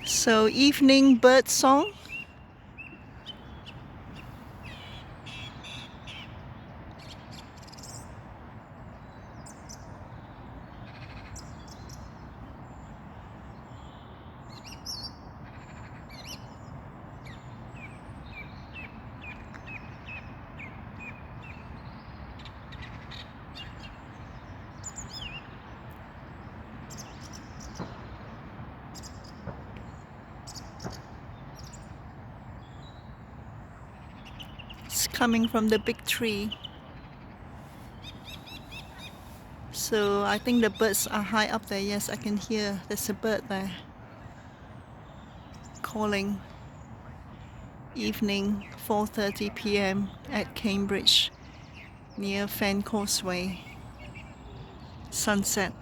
So evening bird song. It's coming from the big tree. So I think the birds are high up there. Yes, I can hear there's a bird there calling. Evening, 4:30 p.m. at Cambridge near Fen Causeway. Sunset.